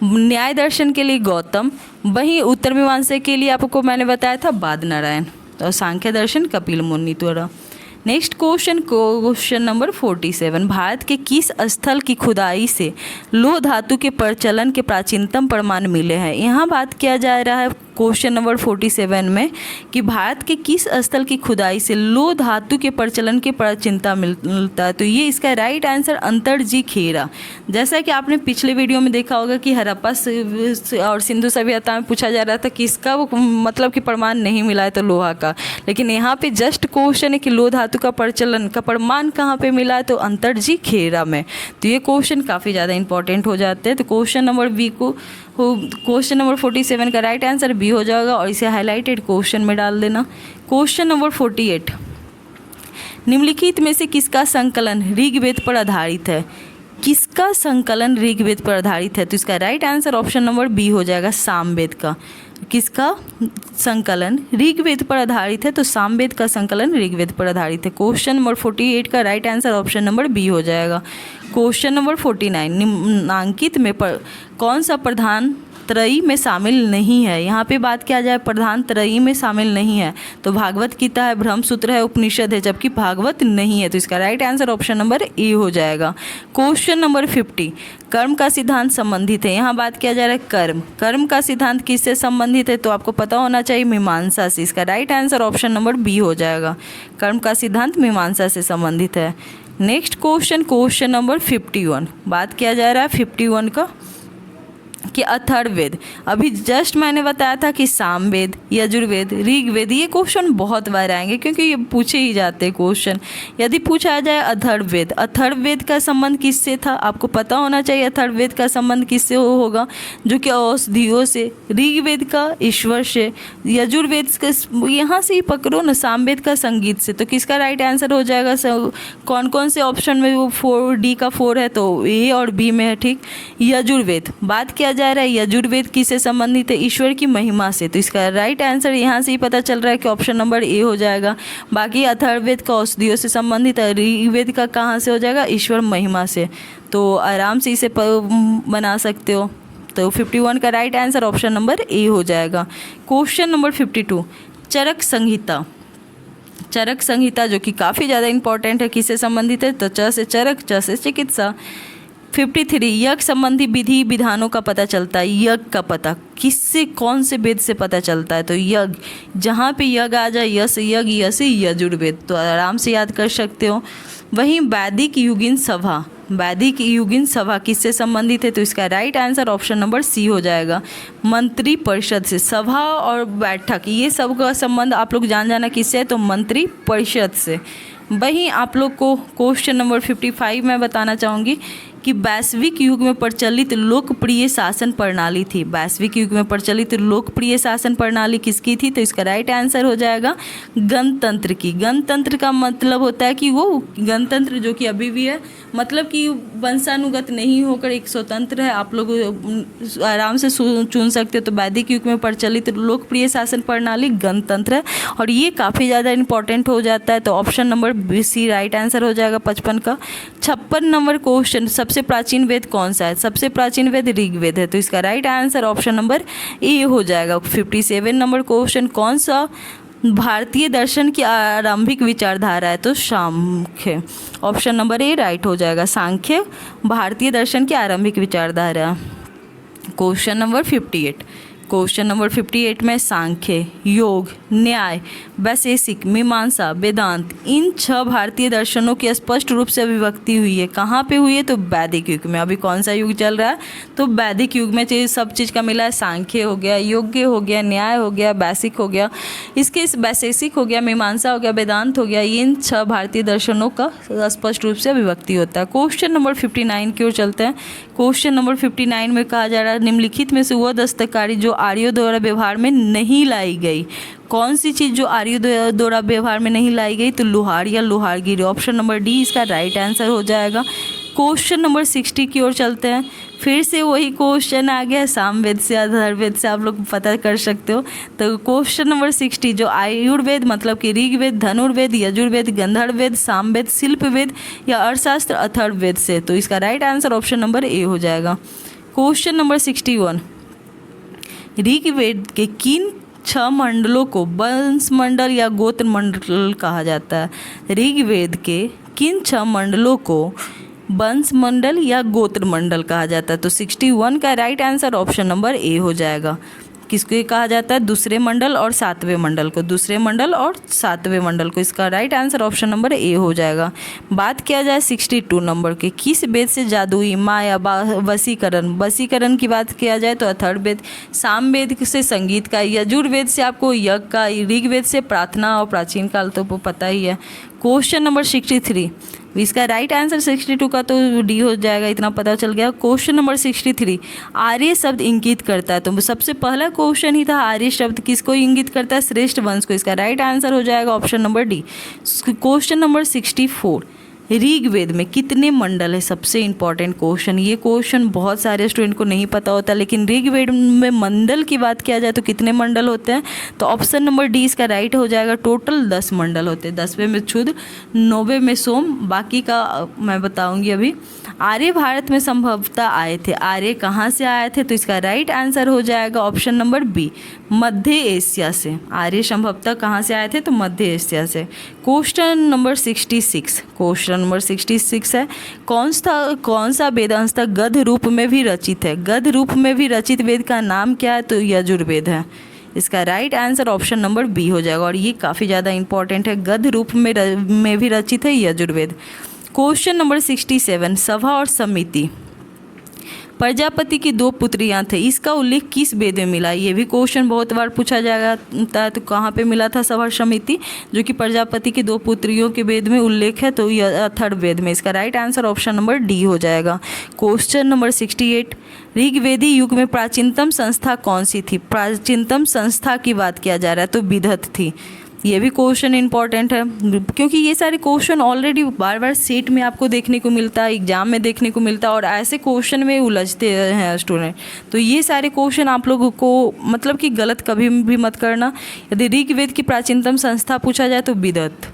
न्याय दर्शन के लिए गौतम। वहीं उत्तर मीमांसा के लिए आपको मैंने बताया था बादनारायण। और सांख्य दर्शन कपिल मुनि द्वारा। Next question, question number 47, Bharat के किस स्थल की खुदाई से लोह धातु के प्रचलन के प्राचीनतम प्रमाण मिले हैं? यहाँ बात किया जा रहा है क्वेश्चन नंबर 47 में कि भारत के किस स्थल की खुदाई से लोह धातु के प्रचलन के प्राचीनता मिलता है? तो ये इसका राइट आंसर अंतरजी खेरा। जैसा कि आपने पिछले वीडियो में देखा होगा कि हड़प्पा और सिंधु सभ्यता में पूछा जा रहा था कि इसका मतलब कि प्रमाण नहीं मिला है तो लोहा का, लेकिन यहाँ पे जस्ट क्वेश्चन है कि लोह धातु का प्रचलन का प्रमाण कहाँ पे मिला है? तो अंतरजी खेरा में। तो ये क्वेश्चन काफ़ी ज़्यादा इंपॉर्टेंट हो जाते हैं। तो क्वेश्चन नंबर बी को, क्वेश्चन नंबर 47 का राइट आंसर बी हो जाएगा और इसे हाईलाइटेड क्वेश्चन में डाल देना। क्वेश्चन नंबर 48, निम्नलिखित में से किसका संकलन ऋग्वेद पर आधारित है? किसका संकलन ऋग्वेद पर आधारित है? तो इसका right answer option number B हो जाएगा, सामवेद का। किसका संकलन ऋग्वेद पर आधारित है? तो सामवेद का संकलन ऋग्वेद पर आधारित है। क्वेश्चन नंबर 48 का right answer option number B हो जाएगा। क्वेश्चन नंबर 49, निम्नांकित में कौन सा प्रधान त्रयी में शामिल नहीं है? यहाँ पे बात किया जाए प्रधान त्रयी में शामिल नहीं है तो भागवत गीता है, ब्रह्मसूत्र है, उपनिषद है, जबकि भागवत नहीं है। तो इसका राइट आंसर ऑप्शन नंबर ए हो जाएगा। क्वेश्चन नंबर 50, कर्म का सिद्धांत संबंधित है। यहाँ बात किया जा रहा है कर्म, कर्म का सिद्धांत किससे संबंधित है? तो आपको पता होना चाहिए मीमांसा से। इसका right answer option number B हो जाएगा। कर्म का सिद्धांत मीमांसा से संबंधित है। नेक्स्ट क्वेश्चन, क्वेश्चन नंबर 51, बात किया जा रहा है 51 का कि अथर्ववेद, अभी जस्ट मैंने बताया था कि सामवेद, यजुर्वेद, ऋग्वेद, ये क्वेश्चन बहुत बार आएंगे क्योंकि ये पूछे ही जाते हैं क्वेश्चन। यदि पूछा जाए अथर्ववेद, अथर्ववेद का संबंध किससे था? आपको पता होना चाहिए अथर्ववेद का संबंध किससे होगा, जो कि औषधियों से, ऋग्वेद का ईश्वर से, यजुर्वेद का यहाँ से ही पकड़ो ना, सामवेद का संगीत से। तो किसका राइट आंसर हो जाएगा? कौन कौन से ऑप्शन में? वो 4D का 4 है तो ए और बी में है, ठीक। यजुर्वेद, बात किया जा रहा है यजुर्वेद किससे संबंधित है? ईश्वर की महिमा से। तो इसका राइट आंसर यहाँ से ही पता चल रहा है कि ऑप्शन नंबर ए हो जाएगा। बाकी अथर्ववेद का औषधियों से संबंधित है, ऋग्वेद का कहाँ से हो जाएगा? ईश्वर महिमा से। तो आराम से इसे बना सकते हो। तो 51 का राइट आंसर ऑप्शन नंबर ए हो जाएगा। क्वेश्चन नंबर 52, चरक संहिता, चरक संहिता जो कि काफ़ी ज़्यादा इंपॉर्टेंट है, किससे संबंधित है? तो च से चरक, च से चिकित्सा। 53, यज्ञ संबंधी विधि विधानों का पता चलता है। यज्ञ का पता किससे, कौन से वेद से पता चलता है? तो यज्ञ, जहाँ पे यज्ञ आ जाए, यस यज्ञ, यस यजुर्वेद, तो आराम से याद कर सकते हो। वहीं वैदिक युगीन सभा, वैदिक युगीन सभा किससे संबंधित है? तो इसका right answer option number C हो जाएगा, मंत्री परिषद से। सभा और बैठक ये सब का संबंध आप लोग जाना किससे है? तो मंत्री परिषद से। वहीं आप लोग को क्वेश्चन नंबर 55 मैं बताना चाहूँगी कि वैश्विक युग में प्रचलित लोकप्रिय शासन प्रणाली थी। वैश्विक युग में प्रचलित लोकप्रिय शासन प्रणाली किसकी थी? तो इसका राइट आंसर हो जाएगा गणतंत्र की। गणतंत्र का मतलब होता है कि वो गणतंत्र जो कि अभी भी है, मतलब कि वंशानुगत नहीं होकर एक स्वतंत्र है, आप लोग आराम से चुन सकते हो। तो वैदिक युग में प्रचलित लोकप्रिय शासन प्रणाली गणतंत्र है और ये काफ़ी ज़्यादा इंपॉर्टेंट हो जाता है। तो option number B C right answer हो जाएगा 55 का। 56 नंबर क्वेश्चन, सबसे प्राचीन वेद कौन सा है? सबसे प्राचीन वेद ऋग्वेद है, तो इसका राइट आंसर ऑप्शन नंबर ए हो जाएगा। 57 नंबर क्वेश्चन, कौन सा भारतीय दर्शन की आरंभिक विचारधारा है? तो सांख्य, ऑप्शन नंबर ए राइट हो जाएगा। सांख्य भारतीय दर्शन की आरंभिक विचारधारा। क्वेश्चन नंबर 58, क्वेश्चन नंबर 58 में सांख्य, योग, न्याय, वैशेषिक, मीमांसा, वेदांत, इन 6 भारतीय दर्शनों की स्पष्ट रूप से अभिव्यक्ति हुई है। कहाँ पे हुई है? तो वैदिक युग में। अभी कौन सा युग चल रहा है? तो वैदिक युग में सब चीज़ का मिला है। सांख्य हो गया, योग्य हो गया, न्याय हो गया, वैशिक हो गया, इसके वैशेषिक हो गया, मीमांसा हो गया, वेदांत हो गया, इन 6 भारतीय दर्शनों का स्पष्ट रूप से अभिव्यक्ति होता है। क्वेश्चन नंबर 59 की ओर चलते हैं। क्वेश्चन नंबर 59 में कहा जा रहा है निम्नलिखित में से वह दस्तकारी जो आर्यों द्वारा व्यवहार में नहीं लाई गई। कौन सी चीज़ जो आर्यों द्वारा व्यवहार में नहीं लाई गई? तो लोहार या लोहारगिरी, ऑप्शन नंबर डी इसका राइट आंसर हो जाएगा। क्वेश्चन नंबर 60 की ओर चलते हैं। फिर से वही क्वेश्चन आ गया, सामवेद से अथर्ववेद से आप लोग पता कर सकते हो। तो क्वेश्चन नंबर 60 जो आयुर्वेद मतलब कि ऋग्वेद, धनुर्वेद, यजुर्वेद, गंधर्ववेद, सामवेद, शिल्पवेद या अर्थशास्त्र अथर्ववेद से, तो इसका राइट आंसर ऑप्शन नंबर ए हो जाएगा। क्वेश्चन नंबर 61, ऋग्वेद के किन 6 मंडलों को वंश मंडल या गोत्र मंडल कहा जाता है? ऋग्वेद के किन 6 मंडलों को वंश मंडल या गोत्र मंडल कहा जाता है? तो 61 का राइट आंसर ऑप्शन नंबर ए हो जाएगा। किसको कहा जाता है? दूसरे मंडल और 7वें मंडल को, दूसरे मंडल और 7वें मंडल को। इसका राइट आंसर ऑप्शन नंबर ए हो जाएगा। बात किया जाए 62 नंबर के, किस वेद से जादुई, माया, वशीकरण, वशीकरण की बात किया जाए तो अथर्ववेद, सामवेद से संगीत का, यजुर्वेद से आपको यज्ञ का, ऋग्वेद से प्रार्थना और प्राचीन काल तो पता ही है। क्वेश्चन नंबर 63, इसका राइट आंसर 62 का तो डी हो जाएगा, इतना पता चल गया। क्वेश्चन नंबर 63, आर्य शब्द इंगित करता है, तो सबसे पहला क्वेश्चन ही था आर्य शब्द किसको इंगित करता है? श्रेष्ठ वंश को। इसका राइट आंसर हो जाएगा option number D. Question number 64, Rigveda में कितने मंडल है? सबसे इंपॉर्टेंट क्वेश्चन, ये क्वेश्चन बहुत सारे स्टूडेंट को नहीं पता होता, लेकिन ऋग्वेद में मंडल की बात किया जाए तो कितने मंडल होते हैं? तो ऑप्शन नंबर डी इसका राइट हो जाएगा। टोटल 10 मंडल होते हैं, 10वें में क्षुद्र, 9वें में सोम, बाकी का मैं बताऊंगी अभी। आर्य भारत में संभवतः आए थे, आर्य कहाँ से आए थे? तो इसका राइट आंसर हो जाएगा ऑप्शन नंबर बी, मध्य एशिया से। आर्य संभवतः कहाँ से आए थे? तो मध्य एशिया से। क्वेश्चन नंबर 66, क्वेश्चन नंबर 66 है, कौन सा वेदांश गद्य रूप में भी रचित है? गद्य रूप में भी रचित वेद का नाम क्या है? तो यजुर्वेद है। इसका right answer option number B हो जाएगा और ये काफ़ी ज़्यादा इंपॉर्टेंट है, गद्य रूप में भी रचित है यजुर्वेद। क्वेश्चन नंबर 67, सभा और समिति, प्रजापति की 2 पुत्रियां थे, इसका उल्लेख किस वेद में मिला? ये भी क्वेश्चन बहुत बार पूछा जाएगा, तो कहाँ पे मिला था सभा समिति, जो कि प्रजापति की 2 पुत्रियों के वेद में उल्लेख है, तो यह अथर्ववेद में। इसका right answer option number D हो जाएगा। क्वेश्चन नंबर 68, ऋग्वेदी युग में प्राचीनतम संस्था कौन सी थी? प्राचीनतम संस्था की बात किया जा रहा है, तो विदत थी। ये भी क्वेश्चन इंपॉर्टेंट है, क्योंकि ये सारे क्वेश्चन ऑलरेडी बार बार सेट में आपको देखने को मिलता है, एग्जाम में देखने को मिलता है, और ऐसे क्वेश्चन में उलझते हैं स्टूडेंट। तो ये सारे क्वेश्चन आप लोगों को मतलब कि गलत कभी भी मत करना। यदि ऋग्वेद की प्राचीनतम संस्था पूछा जाए तो विदत,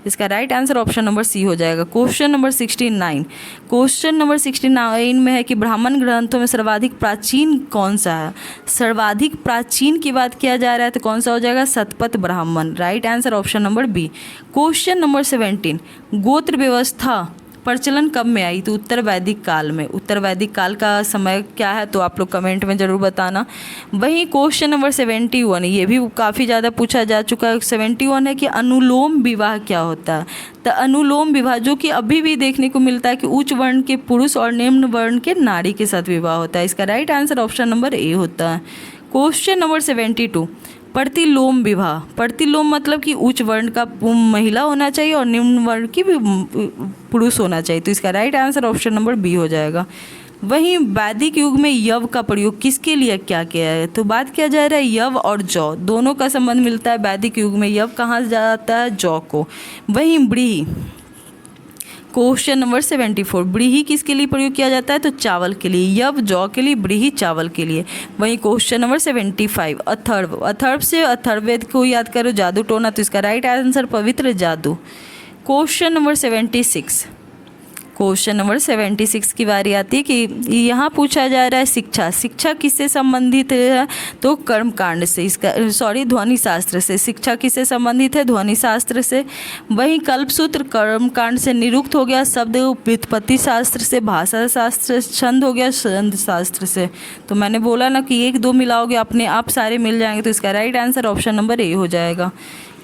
इसका right answer option number C हो जाएगा। क्वेश्चन नंबर 69, क्वेश्चन नंबर 69 में है कि ब्राह्मण ग्रंथों में सर्वाधिक प्राचीन कौन सा है? सर्वाधिक प्राचीन की बात किया जा रहा है तो कौन सा हो जाएगा? Shatapatha Brahmana. Right answer option number B. Question number 17, गोत्र व्यवस्था प्रचलन कब में आई? तो उत्तर वैदिक काल में। उत्तर वैदिक काल का समय क्या है तो आप लोग कमेंट में ज़रूर बताना। वहीं क्वेश्चन नंबर 71, ये भी काफ़ी ज़्यादा पूछा जा चुका है। 71 है कि अनुलोम विवाह क्या होता है? तो अनुलोम विवाह जो कि अभी भी देखने को मिलता है कि उच्च वर्ण के पुरुष और निम्न वर्ण के नारी के साथ विवाह होता है। इसका राइट आंसर ऑप्शन नंबर ए होता है। क्वेश्चन नंबर 72, प्रतिलोम विवाह, प्रतिलोम मतलब कि उच्च वर्ण का महिला होना चाहिए और निम्न वर्ण की भी पुरुष होना चाहिए। तो इसका right answer option number B हो जाएगा। वहीं वैदिक युग में यव का प्रयोग किसके लिए क्या किया है? तो बात किया जा रहा है यव और जौ दोनों का संबंध मिलता है। वैदिक युग में यव कहाँ जाता है? जौ को। वहीं व्रीहि, क्वेश्चन नंबर 74, व्रीहि किसके लिए प्रयोग किया जाता है? तो चावल के लिए। यव जौ के लिए, व्रीहि चावल के लिए। वहीं क्वेश्चन नंबर 75, अथर्व, अथर्व से अथर्ववेद को याद करो, जादू टोना। तो इसका राइट आंसर पवित्र जादू। क्वेश्चन नंबर 76, क्वेश्चन नंबर 76 की बारी आती है कि यहाँ पूछा जा रहा है शिक्षा, शिक्षा किससे संबंधित है? तो कर्मकांड से, इसका ध्वनि शास्त्र से। शिक्षा किससे संबंधित है? ध्वनि शास्त्र से। वहीं कल्पसूत्र कर्मकांड से निरुक्त हो गया, शब्द व्युत्पत्ति शास्त्र से, भाषा शास्त्र, छंद हो गया छंद शास्त्र से। तो मैंने बोला ना कि 1 2 मिलाओगे अपने आप सारे मिल जाएंगे। तो इसका राइट आंसर ऑप्शन नंबर ए हो जाएगा।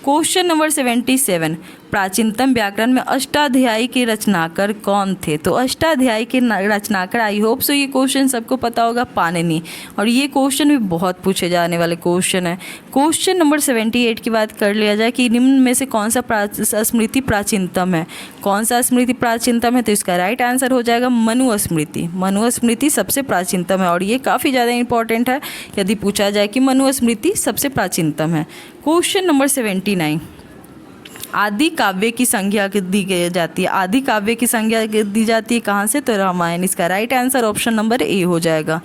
क्वेश्चन नंबर 77, प्राचीनतम व्याकरण में अष्टाध्यायी के रचनाकार कौन थे? तो अष्टाध्यायी के रचनाकार, आई होप सो ये क्वेश्चन सबको पता होगा, पाणिनि। और ये क्वेश्चन भी बहुत पूछे जाने वाले क्वेश्चन है। क्वेश्चन नंबर 78 की बात कर लिया जाए कि निम्न में से कौन सा स्मृति प्राचीनतम है? कौन सा स्मृति प्राचीनतम है? तो इसका राइट आंसर हो जाएगा मनु स्मृति। मनु स्मृति सबसे प्राचीनतम है और ये काफ़ी ज़्यादा इंपॉर्टेंट है यदि पूछा जाए कि मनु स्मृति सबसे प्राचीनतम है। क्वेश्चन नंबर 79, आदि काव्य की संज्ञा दी जाती है। आदि काव्य की संज्ञा दी जाती है कहाँ से? तो रामायण। इसका राइट आंसर ऑप्शन नंबर ए हो जाएगा।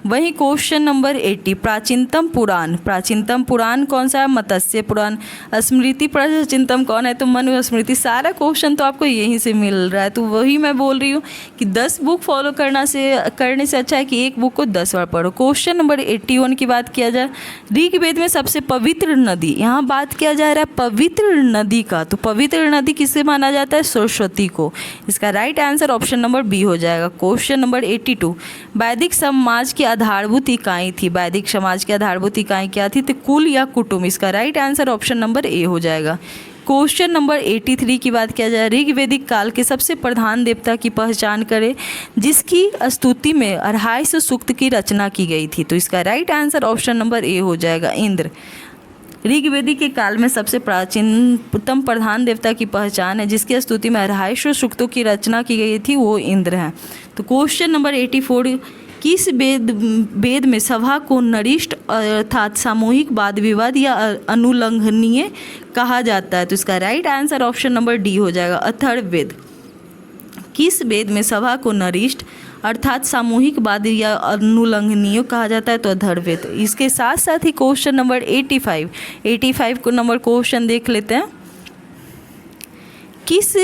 वहीं क्वेश्चन नंबर 80, प्राचीनतम पुराण, प्राचीनतम पुराण कौन सा है? मत्स्य पुराण। स्मृति प्राचीनतम कौन है? तो मनु स्मृति। सारा क्वेश्चन तो आपको यहीं से मिल रहा है। तो वही मैं बोल रही हूँ कि 10 बुक फॉलो करने से अच्छा है कि एक बुक को 10 बार पढ़ो। क्वेश्चन नंबर 81 की बात किया जाए, ऋग्वेद में सबसे पवित्र नदी, यहाँ बात किया जा रहा है पवित्र नदी का। तो पवित्र नदी किसे माना जाता है? सरस्वती को। इसका right answer option number B हो जाएगा। क्वेश्चन नंबर 82, वैदिक समाज की आधारभूत इकाई थी। वैदिक समाज की आधारभूत इकाई क्या थी? तो कुल या कुटुंब। इसका राइट आंसर ऑप्शन नंबर ए हो जाएगा। क्वेश्चन नंबर 83 की बात किया जाए, ऋग्वेदिक काल के सबसे प्रधान देवता की पहचान करें जिसकी स्तुति में 250 सूक्त की रचना की गई थी। तो इसका राइट आंसर ऑप्शन नंबर ए हो जाएगा, इंद्र। ऋग्वेदी के काल में सबसे प्राचीनतम प्रधान देवता की पहचान है जिसकी स्तुति में 250 सूक्तों की रचना की गई थी, वो इंद्र है। तो क्वेश्चन नंबर 84, किस वेद में सभा को नरिष्ट अर्थात सामूहिक वाद विवाद या अनुलंघनीय कहा जाता है? तो इसका right answer option number D हो जाएगा, अथर्ववेद। किस वेद में सभा को नरिष्ट अर्थात सामूहिक वाद या अनुलंघनीय कहा जाता है? तो अथर्ववेद। इसके साथ साथ ही क्वेश्चन नंबर 85 को नंबर क्वेश्चन देख लेते हैं। किस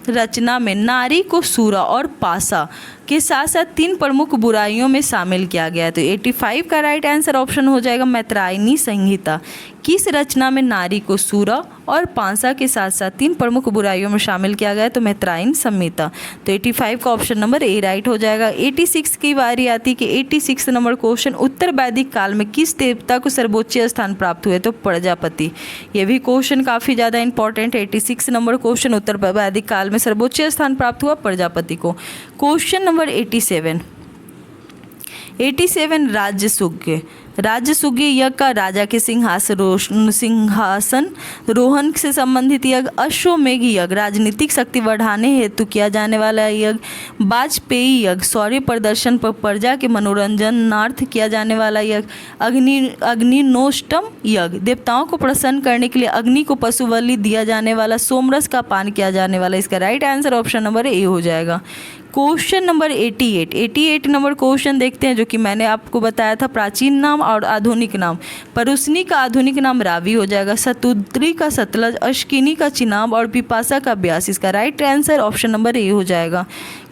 रचना में नारी को सूरा और पासा के साथ साथ 3 प्रमुख बुराइयों में शामिल किया गया है? तो 85 का राइट आंसर ऑप्शन हो जाएगा मैत्रायणी संहिता। किस रचना में नारी को सूरा और पासा के साथ साथ 3 प्रमुख बुराइयों में शामिल किया गया है? तो मैत्रायणी संहिता। तो 85 का ऑप्शन नंबर ए राइट हो जाएगा। 86 की बारी आती है कि 86 नंबर क्वेश्चन, उत्तर वैदिक काल में किस देवता को सर्वोच्च स्थान प्राप्त हुए? तो प्रजापति। ये भी क्वेश्चन काफ़ी ज़्यादा इंपॉर्टेंट है। 86 नंबर क्वेश्चन, उत्तर वैदिक काल में सर्वोच्च स्थान प्राप्त हुआ प्रजापति को। क्वेश्चन नंबर 87 राज्यसुज्ञ, राज्यसुज्ञ यज्ञ का राजा के सिंहासन रोहन से संबंधित यज्ञ, अश्वमेघ यज्ञ राजनीतिक शक्ति बढ़ाने हेतु किया जाने वाला यज्ञ, वाजपेयी यज्ञ शौर्य प्रदर्शन पर प्रजा के मनोरंजनार्थ किया जाने वाला यज्ञ, अग्निनोष्टम यज्ञ देवताओं को प्रसन्न करने के लिए अग्नि को पशु बलि दिया जाने वाला, सोमरस का पान किया जाने वाला। इसका राइट आंसर ऑप्शन नंबर ए हो जाएगा। क्वेश्चन नंबर 88 नंबर क्वेश्चन देखते हैं, जो कि मैंने आपको बताया था प्राचीन नाम और आधुनिक नाम। परुस्नी का आधुनिक नाम रावी हो जाएगा, शतुद्री का सतलज, अश्किनी का चिनाब और पिपासा का ब्यास। इसका राइट आंसर ऑप्शन नंबर ए हो जाएगा।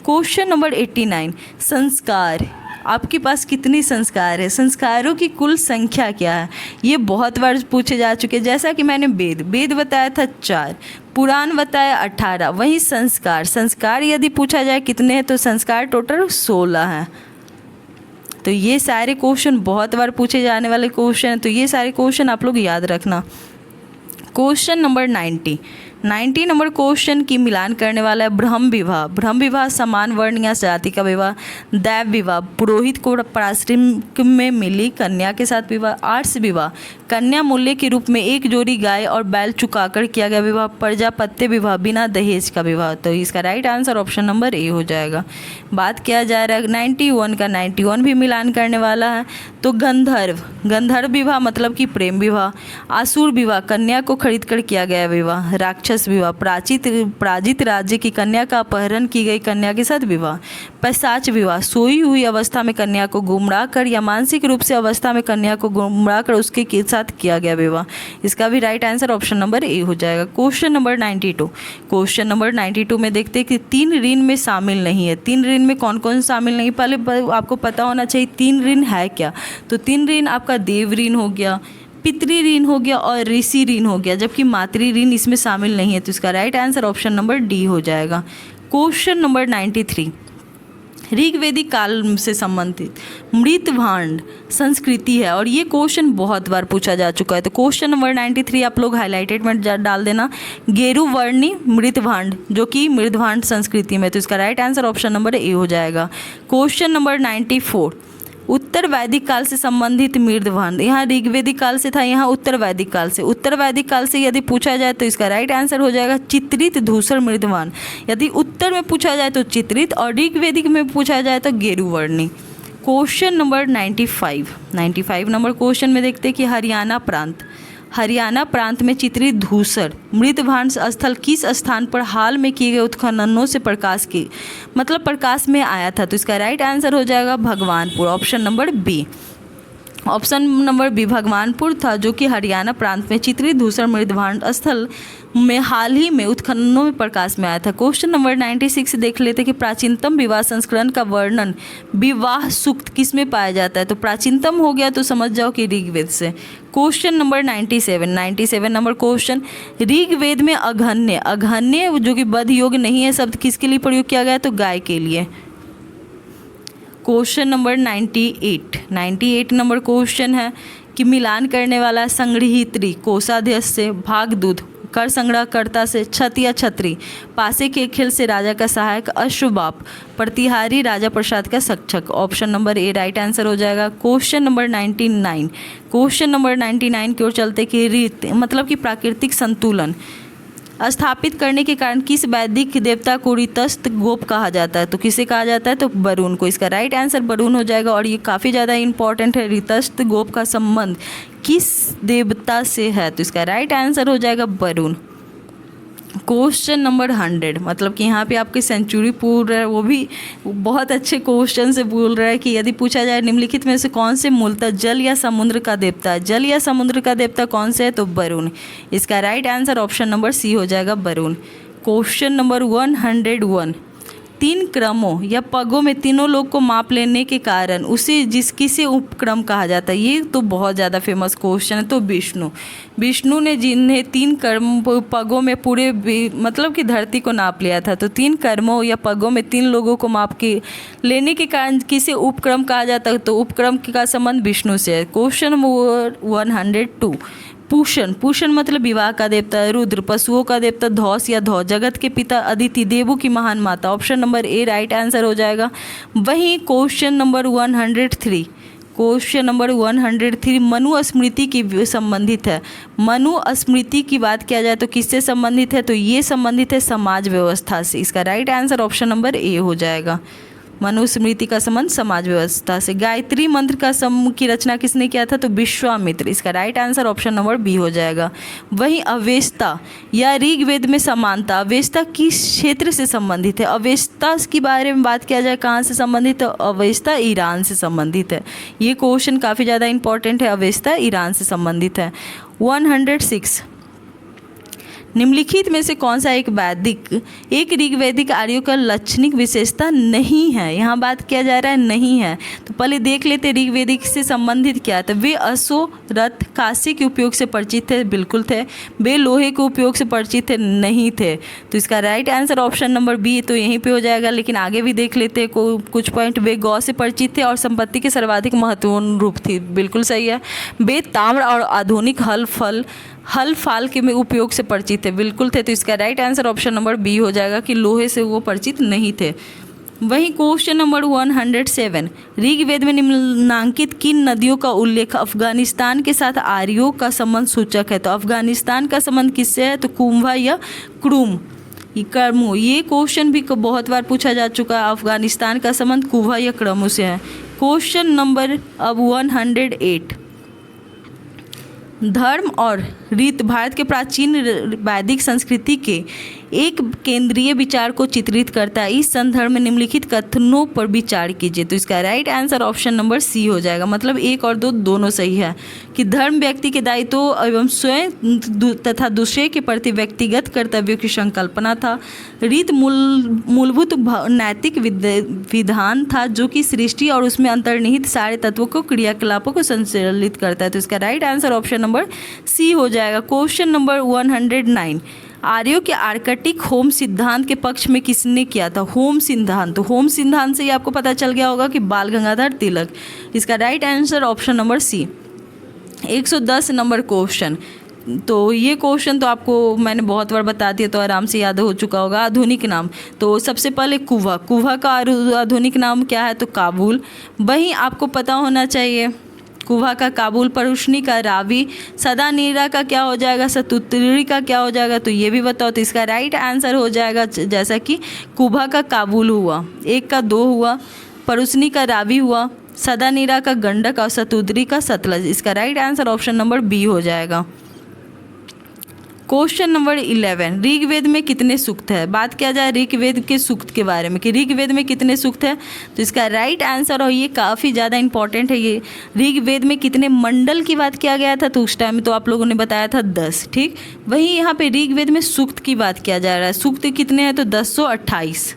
क्वेश्चन नंबर 89 संस्कार, आपके पास कितनी संस्कार है? संस्कारों की कुल संख्या क्या है? ये बहुत बार पूछे जा चुके हैं। जैसा कि मैंने वेद बताया था 4, पुराण बताया 18, वही संस्कार यदि पूछा जाए कितने हैं तो संस्कार टोटल 16 हैं। तो ये सारे क्वेश्चन बहुत बार पूछे जाने वाले क्वेश्चन हैं, तो ये सारे क्वेश्चन आप लोग याद रखना। क्वेश्चन नंबर 90 90 नंबर क्वेश्चन की मिलान करने वाला है ब्रह्म विवाह। ब्रह्म विवाह समान वर्ण या जाति का विवाह, दैव विवाह पुरोहित को पारिश्रमिक में मिली कन्या के साथ विवाह, आर्ष विवाह कन्या मूल्य के रूप में एक जोड़ी गाय और बैल चुकाकर किया गया विवाह, प्रजापत्य विवाह बिना दहेज का विवाह। तो इसका राइट आंसर ऑप्शन नंबर ए हो जाएगा। बात किया जा रहा है 91 का, 91 भी मिलान करने वाला है। तो गंधर्व विवाह मतलब कि प्रेम विवाह, आसुर विवाह कन्या को खरीद कर किया गया विवाह, राक्षस विवाह पराजित राज्य की कन्या का अपहरण की गई कन्या के साथ विवाह, पैशाच विवाह सोई हुई अवस्था में कन्या को गुमराह कर या मानसिक रूप से अवस्था में कन्या को गुमराह कर उसके साथ किया गया विवाह। इसका भी राइट आंसर ऑप्शन नंबर ए हो जाएगा। क्वेश्चन नंबर 92, क्वेश्चन नंबर 92 में देखते हैं कि 3 ऋण में शामिल नहीं है। 3 ऋण में कौन कौन शामिल नहीं, पहले आपको पता होना चाहिए 3 ऋण है क्या। तो 3 ऋण आपका देव ऋण हो गया, पितृ ऋण हो गया और ऋषि ऋण हो गया, जबकि मातृ ऋण इसमें शामिल नहीं है। तो इसका right answer option number D हो जाएगा। क्वेश्चन नंबर 93, ऋग्वेदिक काल से संबंधित मृतभांड संस्कृति है और ये क्वेश्चन बहुत बार पूछा जा चुका है। तो क्वेश्चन नंबर 93 आप लोग हाईलाइटेड में डाल देना, गेरुवर्णी मृतभांड जो कि मृतभांड संस्कृति में। तो इसका राइट आंसर ऑप्शन नंबर ए हो जाएगा। क्वेश्चन नंबर 94, उत्तर वैदिक काल से संबंधित मृदभांड, यहाँ ऋग्वेदिक काल से था, यहाँ उत्तर वैदिक काल से। उत्तर वैदिक काल से यदि पूछा जाए तो इसका राइट आंसर हो जाएगा चित्रित धूसर मृदभांड। यदि उत्तर में पूछा जाए तो चित्रित और ऋग्वेदिक में पूछा जाए तो गेरुवर्णी। क्वेश्चन नंबर 95 नंबर क्वेश्चन में देखते हैं कि हरियाणा प्रांत में चित्रित धूसर मृतभांड स्थल किस स्थान पर हाल में किए गए उत्खननों से प्रकाश में आया था। तो इसका राइट आंसर हो जाएगा Bhagwanpura, option number B. Option number B Bhagwanpura था, जो कि हरियाणा प्रांत में चित्रित धूसर मृतभांड स्थल में हाल ही में उत्खननों में प्रकाश में आया था। क्वेश्चन नंबर 96 देख लेते कि प्राचीनतम विवाह संस्करण का वर्णन विवाह सूक्त किस में पाया जाता है। तो प्राचीनतम हो गया तो समझ जाओ कि ऋग्वेद से। Question number 97 number question, Rigveda में अघन्य जो कि बद योग नहीं है शब्द किसके लिए प्रयोग किया गया है। तो गाय के लिए। क्वेश्चन नंबर 98 नंबर क्वेश्चन है कि मिलान करने वाला संग्रहित्री कोषाध्यक्ष से, भाग दूध कर संग्रहकर्ता से, छत या छतरी पासे के खेल से राजा का सहायक, अश्वबाप प्रतिहारी राजा प्रसाद का शिक्षक। ऑप्शन नंबर ए राइट आंसर हो जाएगा। क्वेश्चन नंबर 99 की ओर चलते कि रीत मतलब कि प्राकृतिक संतुलन स्थापित करने के कारण किस वैदिक देवता को ऋतस्थ गोप कहा जाता है। तो किसे कहा जाता है। तो वरुण को। इसका राइट आंसर वरुण हो जाएगा और ये काफ़ी ज़्यादा इंपॉर्टेंट है। ऋतस्थ गोप का संबंध किस देवता से है। तो इसका राइट आंसर हो जाएगा वरुण। क्वेश्चन नंबर 100 मतलब कि यहाँ पे आपके सेंचुरी पूल रहा है, वो भी बहुत अच्छे क्वेश्चन से बोल रहा है कि यदि पूछा जाए निम्नलिखित में से कौन से मूलतः जल या समुद्र का देवता है। जल या समुद्र का देवता कौन से है। तो वरुण। इसका right answer option number C हो जाएगा वरुण। क्वेश्चन नंबर 101, 3 क्रमों या पगों में तीनों लोग को माप लेने के कारण उसे किसे उपक्रम कहा जाता है। ये तो बहुत ज़्यादा फेमस क्वेश्चन है। तो विष्णु ने जिन्हें 3 पगों में पूरे मतलब कि धरती को नाप लिया था। तो 3 कर्मों या पगों में 3 लोगों को माप के लेने के कारण किसे उपक्रम कहा जाता है। तो उपक्रम का संबंध विष्णु से है। क्वेश्चन नंबर 102, पूषण मतलब विवाह का देवता, रुद्र पशुओं का देवता, धौस या धौ जगत के पिता, अदिति देवों की महान माता। ऑप्शन नंबर ए राइट आंसर हो जाएगा। वहीं क्वेश्चन नंबर 103 मनु स्मृति की संबंधित है। मनु स्मृति की बात किया जाए तो किससे संबंधित है। तो ये संबंधित है समाज व्यवस्था से। इसका राइट आंसर ऑप्शन नंबर ए हो जाएगा। मनुस्मृति का संबंध समाज व्यवस्था से। गायत्री मंत्र की रचना किसने किया था। तो विश्वामित्र। इसका right answer option number B हो जाएगा। वहीं अवेस्ता या ऋग्वेद में समानता, अवेस्ता किस क्षेत्र से संबंधित है। अवेस्ता के बारे में बात किया जाए कहाँ से संबंधित है। अवेस्ता ईरान से संबंधित है। ये क्वेश्चन काफ़ी ज़्यादा इंपॉर्टेंट है। अवेस्ता ईरान से संबंधित है। 106 निम्नलिखित में से कौन सा एक ऋग्वैदिक आर्यों का लक्षणिक विशेषता नहीं है। यहाँ बात किया जा रहा है नहीं है। तो पहले देख लेते ऋग्वैदिक से संबंधित क्या था। वे अश्व रथ कांसे के उपयोग से परिचित थे, बिल्कुल थे। वे लोहे के उपयोग से परिचित थे, नहीं थे। तो इसका right answer option number B तो यहीं पे हो जाएगा। लेकिन आगे भी देख लेते कुछ पॉइंट। वे गौ से परिचित थे और संपत्ति के सर्वाधिक महत्वपूर्ण रूप थी, बिल्कुल सही है। वे ताम्र और आधुनिक हल फाल के में उपयोग से परिचित थे, बिल्कुल थे। तो इसका right answer option number B हो जाएगा कि लोहे से वो परिचित नहीं थे। वहीं क्वेश्चन नंबर 107, ऋग्वेद में निम्नलिखित किन नदियों का उल्लेख अफगानिस्तान के साथ आर्यों का संबंध सूचक है? तो अफगानिस्तान का संबंध किससे है? तो कुंभा या क्रूम कर्मू। ये क्वेश्चन भी बहुत बार पूछा जा चुका है। अफगानिस्तान का संबंध कुंभा या क्रमू से है। क्वेश्चन नंबर अब 108, धर्म और रीत भारत के प्राचीन वैदिक संस्कृति के एक केंद्रीय विचार को चित्रित करता है। इस संदर्भ में निम्नलिखित कथनों पर विचार कीजिए। तो इसका right answer option number C हो जाएगा, मतलब 1 और 2 दोनों सही है कि धर्म व्यक्ति के दायित्व एवं स्वयं तथा दूसरे के प्रति व्यक्तिगत कर्तव्यों की संकल्पना था। रीत मूलभूत नैतिक विधान था जो कि सृष्टि और उसमें अंतर्निहित सारे तत्वों को क्रियाकलापों को संचालित करता है। तो इसका right answer option number C हो जाएगा। क्वेश्चन नंबर 109, आर्यों के आर्कटिक होम सिद्धांत के पक्ष में किसने किया था? होम सिद्धांत, तो होम सिद्धांत से ही आपको पता चल गया होगा कि बाल गंगाधर तिलक। इसका right answer option number C. 110 number question, तो ये क्वेश्चन तो आपको मैंने बहुत बार बता दिया तो आराम से याद हो चुका होगा। आधुनिक नाम, तो सबसे पहले कुवा का आधुनिक नाम क्या है? तो काबुल। वहीं आपको पता होना चाहिए कुवा का काबुल, परुष्णी का रावी, सदानीरा का क्या हो जाएगा? सतुत्री का क्या हो जाएगा? तो ये भी बताओ। तो इसका राइट आंसर हो जाएगा जैसा कि कुवा का काबुल हुआ, 1 का 2 हुआ, परुष्णी का रावी हुआ, सदानीरा का गंडक और सतुद्री का सतलज। इसका right answer option number B हो जाएगा। क्वेश्चन नंबर 11, ऋग्वेद में कितने सूक्त है? बात किया जाए ऋग्वेद के सूक्त के बारे में कि ऋग्वेद में कितने सूक्त है, तो इसका राइट आंसर, और ये काफ़ी ज़्यादा इंपॉर्टेंट है, ये ऋग्वेद में कितने मंडल की बात किया गया था? तो उस टाइम में तो आप लोगों ने बताया था 10, ठीक। वहीं यहाँ पे ऋग्वेद में सूक्त की बात किया जा रहा है। सूक्त कितने हैं? तो 1028,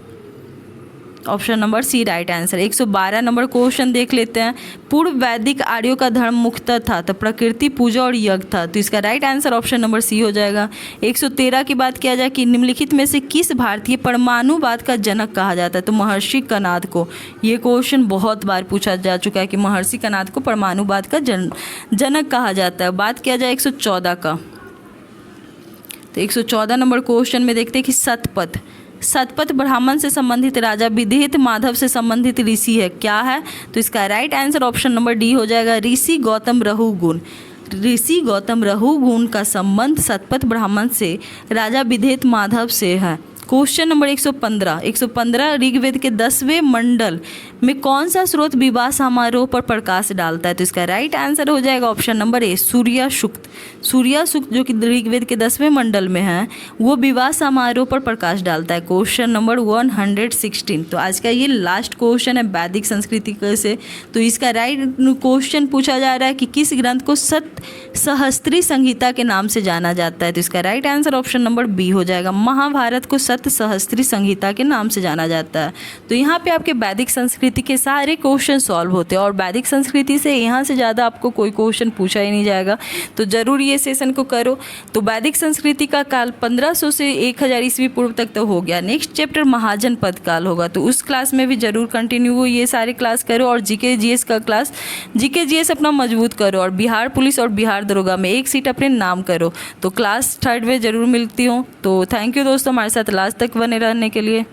option number C right answer. 112 number question देख लेते हैं। पूर्व वैदिक आर्यों का धर्म मुख्यतः था तो प्रकृति पूजा और यज्ञ था। तो इसका right answer option number C हो जाएगा। 113 की बात किया जाए कि निम्नलिखित में से किस भारतीय परमाणुवाद का जनक कहा जाता है? तो महर्षि कणाद को। ये क्वेश्चन बहुत बार पूछा जा चुका है कि महर्षि कणाद को परमाणुवाद का जनक कहा जाता है। बात किया जाए 114 का, तो 114 नंबर क्वेश्चन में देखते हैं कि सतपथ ब्राह्मण से संबंधित राजा विदेह माधव से संबंधित ऋषि है, क्या है? तो इसका right answer option number D हो जाएगा, ऋषि गौतम रघुगुण। ऋषि गौतम रघुगुण का संबंध सतपथ ब्राह्मण से राजा विदेह माधव से है। क्वेश्चन नंबर 115 ऋग्वेद के 10वें मंडल में कौन सा स्रोत विवाह समारोह पर प्रकाश डालता है? तो इसका राइट आंसर हो जाएगा ऑप्शन नंबर ए, सूर्या सूक्त जो कि ऋग्वेद के 10वें मंडल में है, वो विवाह समारोह पर प्रकाश डालता है। क्वेश्चन नंबर 116, तो आज का ये लास्ट क्वेश्चन है वैदिक संस्कृति से। तो इसका राइट क्वेश्चन पूछा जा रहा है कि किस ग्रंथ को सहस्त्री संहिता के नाम से जाना जाता है? तो इसका right answer option number B हो जाएगा, महाभारत को सहस्त्री संहिता के नाम से जाना जाता है। तो यहाँ पे आपके वैदिक संस्कृति के सारे क्वेश्चन सॉल्व होते हैं और वैदिक संस्कृति से यहाँ से ज़्यादा आपको कोई क्वेश्चन पूछा ही नहीं जाएगा। तो ज़रूर ये सेशन को करो। तो वैदिक संस्कृति का काल 1500 से 1000 ईस्वी पूर्व तक तो हो गया। नेक्स्ट चैप्टर महाजनपद काल होगा, तो उस क्लास में भी ज़रूर कंटिन्यू ये सारे क्लास करो। और जीके जीएस का क्लास, जीके जीएस अपना मजबूत करो और बिहार पुलिस और बिहार दरोगा में 1 सीट अपने नाम करो। तो क्लास 3rd में ज़रूर मिलती हूँ। तो थैंक यू दोस्तों हमारे साथ लास्ट तक बने रहने के लिए।